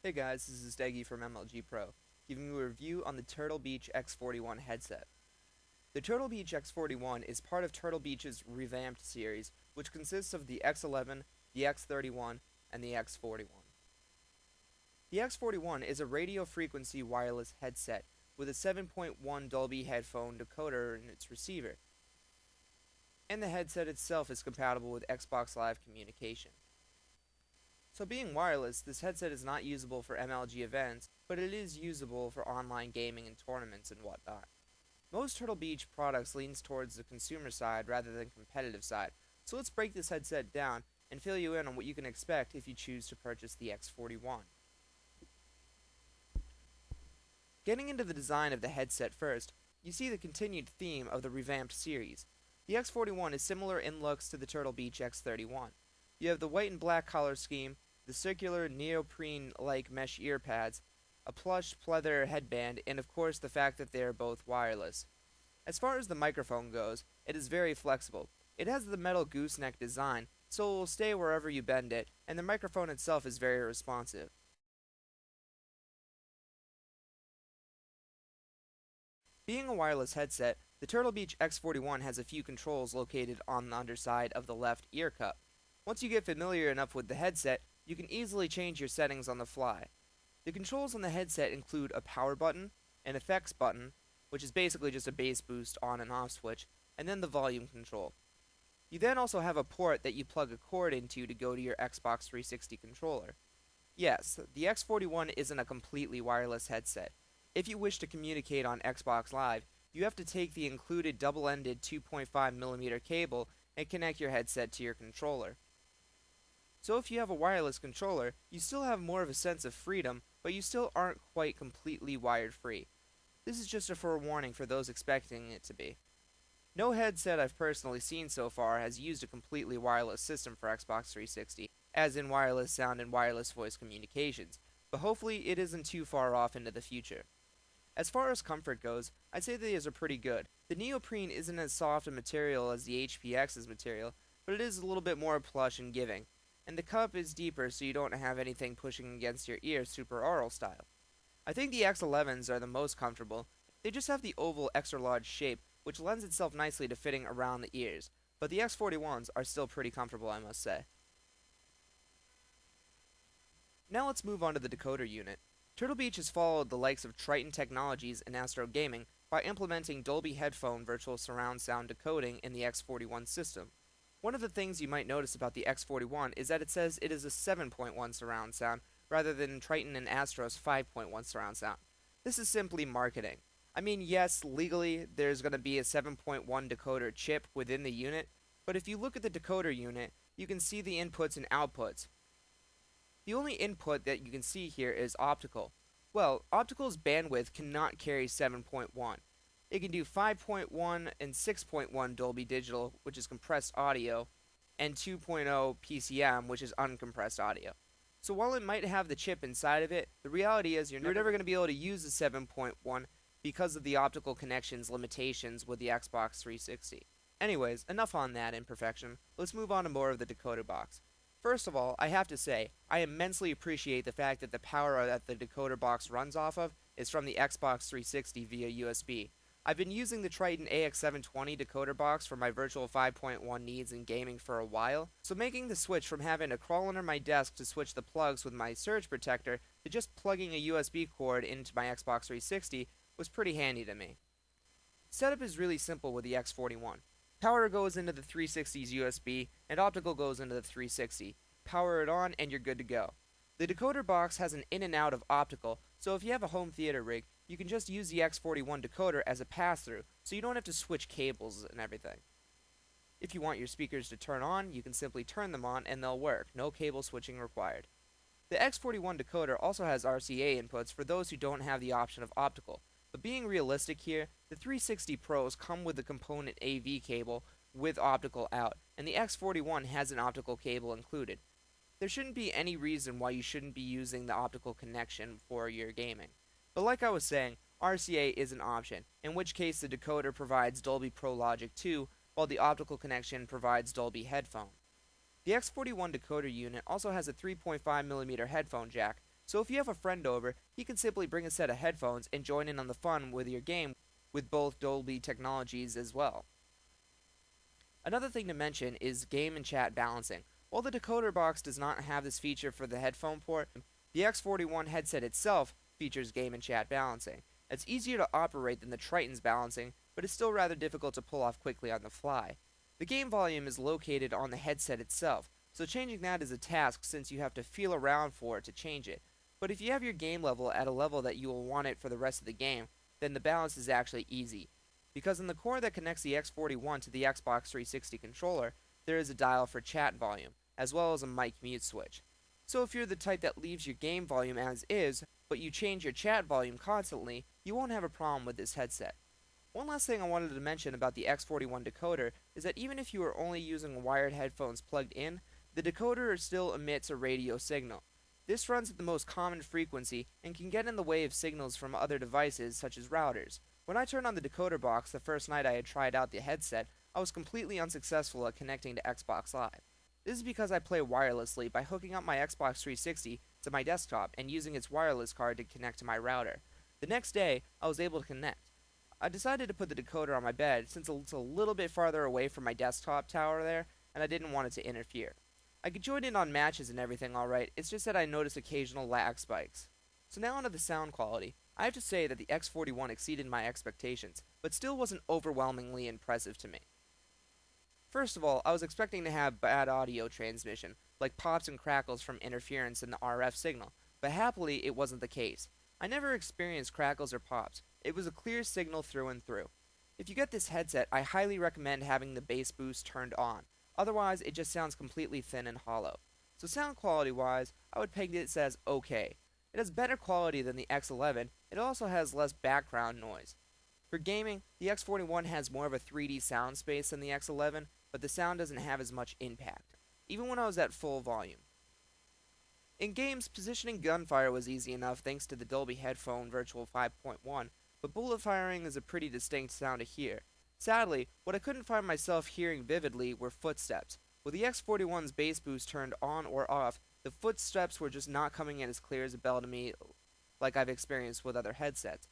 Hey guys, this is Steggy from MLG Pro, giving you a review on the Turtle Beach X41 headset. The Turtle Beach X41 is part of Turtle Beach's revamped series, which consists of the X11, the X31, and the X41. The X41 is a radio frequency wireless headset with a 7.1 Dolby headphone decoder in its receiver, and the headset itself is compatible with Xbox Live communication. So being wireless, this headset is not usable for MLG events, but it is usable for online gaming and tournaments and whatnot. Most Turtle Beach products leans towards the consumer side rather than competitive side, so let's break this headset down and fill you in on what you can expect if you choose to purchase the X41. Getting into the design of the headset first, you see the continued theme of the revamped series. The X41 is similar in looks to the Turtle Beach X31. You have the white and black color scheme, the circular neoprene-like mesh ear pads, a plush pleather headband, and of course the fact that they are both wireless. As far as the microphone goes, it is very flexible. It has the metal gooseneck design, so it will stay wherever you bend it, and the microphone itself is very responsive. Being a wireless headset, the Turtle Beach X41 has a few controls located on the underside of the left ear cup. Once you get familiar enough with the headset, you can easily change your settings on the fly. The controls on the headset include a power button, an effects button, which is basically just a bass boost on and off switch, and then the volume control. You then also have a port that you plug a cord into to go to your Xbox 360 controller. Yes, the X41 isn't a completely wireless headset. If you wish to communicate on Xbox Live, you have to take the included double-ended 2.5mm cable and connect your headset to your controller. So if you have a wireless controller, you still have more of a sense of freedom, but you still aren't quite completely wired free. This is just a forewarning for those expecting it to be. No headset I've personally seen so far has used a completely wireless system for Xbox 360, as in wireless sound and wireless voice communications, but hopefully it isn't too far off into the future. As far as comfort goes, I'd say these are pretty good. The neoprene isn't as soft a material as the HPX's material, but it is a little bit more plush and giving. And the cup is deeper so you don't have anything pushing against your ear super aural style. I think the X11s are the most comfortable. They just have the oval extra large shape, which lends itself nicely to fitting around the ears, but the X41s are still pretty comfortable, I must say. Now let's move on to the decoder unit. Turtle Beach has followed the likes of Triton Technologies and Astro Gaming by implementing Dolby Headphone virtual surround sound decoding in the X41 system. One of the things you might notice about the X41 is that it says it is a 7.1 surround sound rather than Triton and Astro's 5.1 surround sound. This is simply marketing. I mean, yes, legally there's going to be a 7.1 decoder chip within the unit, but if you look at the decoder unit, you can see the inputs and outputs. The only input that you can see here is optical. Well, optical's bandwidth cannot carry 7.1. It can do 5.1 and 6.1 Dolby Digital, which is compressed audio, and 2.0 PCM, which is uncompressed audio. So while it might have the chip inside of it, the reality is you're never going to be able to use the 7.1 because of the optical connections limitations with the Xbox 360. Anyways, enough on that imperfection. Let's move on to more of the decoder box. First of all, I have to say, I immensely appreciate the fact that the power that the decoder box runs off of is from the Xbox 360 via USB. I've been using the Triton AX720 decoder box for my virtual 5.1 needs in gaming for a while, so making the switch from having to crawl under my desk to switch the plugs with my surge protector to just plugging a USB cord into my Xbox 360 was pretty handy to me. Setup is really simple with the X41. Power goes into the 360's USB, and optical goes into the 360. Power it on, and you're good to go. The decoder box has an in and out of optical, so if you have a home theater rig, you can just use the X41 decoder as a pass-through, so you don't have to switch cables and everything. If you want your speakers to turn on, you can simply turn them on and they'll work, no cable switching required. The X41 decoder also has RCA inputs for those who don't have the option of optical, but being realistic here, the 360 Pros come with the component AV cable with optical out, and the X41 has an optical cable included. There shouldn't be any reason why you shouldn't be using the optical connection for your gaming. But like I was saying, RCA is an option, in which case the decoder provides Dolby Pro Logic 2, while the optical connection provides Dolby Headphone. The X41 decoder unit also has a 3.5mm headphone jack, So if you have a friend over, he can simply bring a set of headphones and join in on the fun with your game with both Dolby technologies as well. Another thing to mention is game and chat balancing. While the decoder box does not have this feature for the headphone port, the X41 headset itself features game and chat balancing. It's easier to operate than the Triton's balancing, but it's still rather difficult to pull off quickly on the fly. The game volume is located on the headset itself, so changing that is a task since you have to feel around for it to change it. But if you have your game level at a level that you will want it for the rest of the game, then the balance is actually easy. Because in the cord that connects the X41 to the Xbox 360 controller, there is a dial for chat volume, as well as a mic mute switch. So if you're the type that leaves your game volume as is, but you change your chat volume constantly, you won't have a problem with this headset. One last thing I wanted to mention about the X41 decoder is that even if you are only using wired headphones plugged in, the decoder still emits a radio signal. This runs at the most common frequency and can get in the way of signals from other devices such as routers. When I turned on the decoder box the first night I had tried out the headset, I was completely unsuccessful at connecting to Xbox Live. This is because I play wirelessly by hooking up my Xbox 360 to my desktop and using its wireless card to connect to my router. The next day, I was able to connect. I decided to put the decoder on my bed since it's a little bit farther away from my desktop tower there, and I didn't want it to interfere. I could join in on matches and everything alright, it's just that I noticed occasional lag spikes. So now onto the sound quality. I have to say that the X41 exceeded my expectations, but still wasn't overwhelmingly impressive to me. First of all, I was expecting to have bad audio transmission, like pops and crackles from interference in the RF signal, but happily it wasn't the case. I never experienced crackles or pops. It was a clear signal through and through. If you get this headset, I highly recommend having the bass boost turned on. Otherwise, it just sounds completely thin and hollow. So sound quality wise, I would peg this as okay. It has better quality than the X11, it also has less background noise. For gaming, the X41 has more of a 3D sound space than the X11, but the sound doesn't have as much impact, even when I was at full volume. In games, positioning gunfire was easy enough thanks to the Dolby Headphone Virtual 5.1, but bullet firing is a pretty distinct sound to hear. Sadly, what I couldn't find myself hearing vividly were footsteps. With the X41's bass boost turned on or off, the footsteps were just not coming in as clear as a bell to me like I've experienced with other headsets.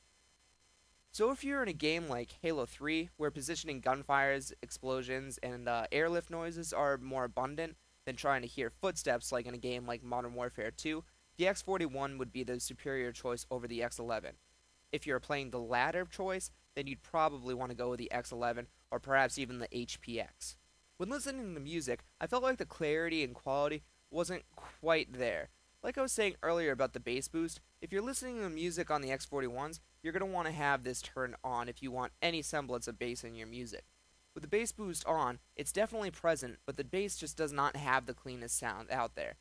So if you're in a game like Halo 3, where positioning gunfires, explosions, and airlift noises are more abundant than trying to hear footsteps like in a game like Modern Warfare 2, the X41 would be the superior choice over the X11. If you're playing the latter choice, then you'd probably want to go with the X11 or perhaps even the HPX. When listening to music, I felt like the clarity and quality wasn't quite there. Like I was saying earlier about the bass boost, if you're listening to music on the X41s, you're going to want to have this turned on if you want any semblance of bass in your music. With the bass boost on, it's definitely present, but the bass just does not have the cleanest sound out there.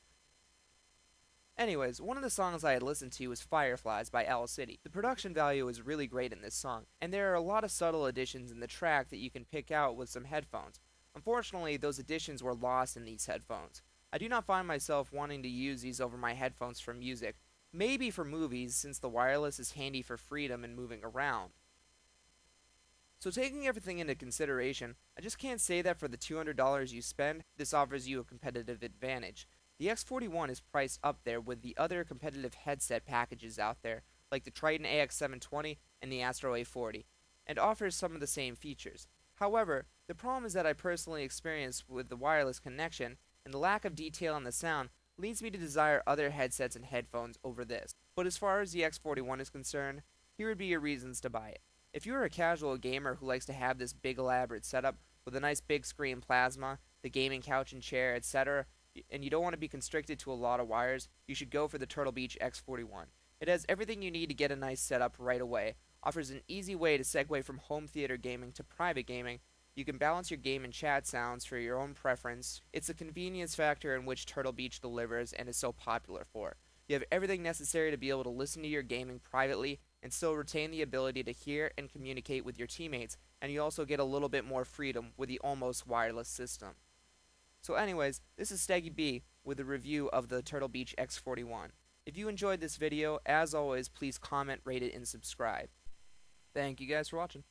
Anyways, one of the songs I had listened to was Fireflies by Owl City. The production value is really great in this song, and there are a lot of subtle additions in the track that you can pick out with some headphones. Unfortunately, those additions were lost in these headphones. I do not find myself wanting to use these over my headphones for music. Maybe for movies, since the wireless is handy for freedom and moving around. So taking everything into consideration, I just can't say that for the $200 you spend, this offers you a competitive advantage. The X41 is priced up there with the other competitive headset packages out there, like the Triton AX720 and the Astro A40, and offers some of the same features. However, the problem is that I personally experienced with the wireless connection, and the lack of detail on the sound leads me to desire other headsets and headphones over this. But as far as the X41 is concerned, here would be your reasons to buy it. If you're a casual gamer who likes to have this big elaborate setup with a nice big screen plasma, the gaming couch and chair, etc., and you don't want to be constricted to a lot of wires, you should go for the Turtle Beach X41. It has everything you need to get a nice setup right away, offers an easy way to segue from home theater gaming to private gaming. You can balance your game and chat sounds for your own preference. It's a convenience factor in which Turtle Beach delivers and is so popular for. You have everything necessary to be able to listen to your gaming privately and still retain the ability to hear and communicate with your teammates, and you also get a little bit more freedom with the almost wireless system. So anyways, this is Steggy B with a review of the Turtle Beach X41. If you enjoyed this video, as always, please comment, rate it, and subscribe. Thank you guys for watching.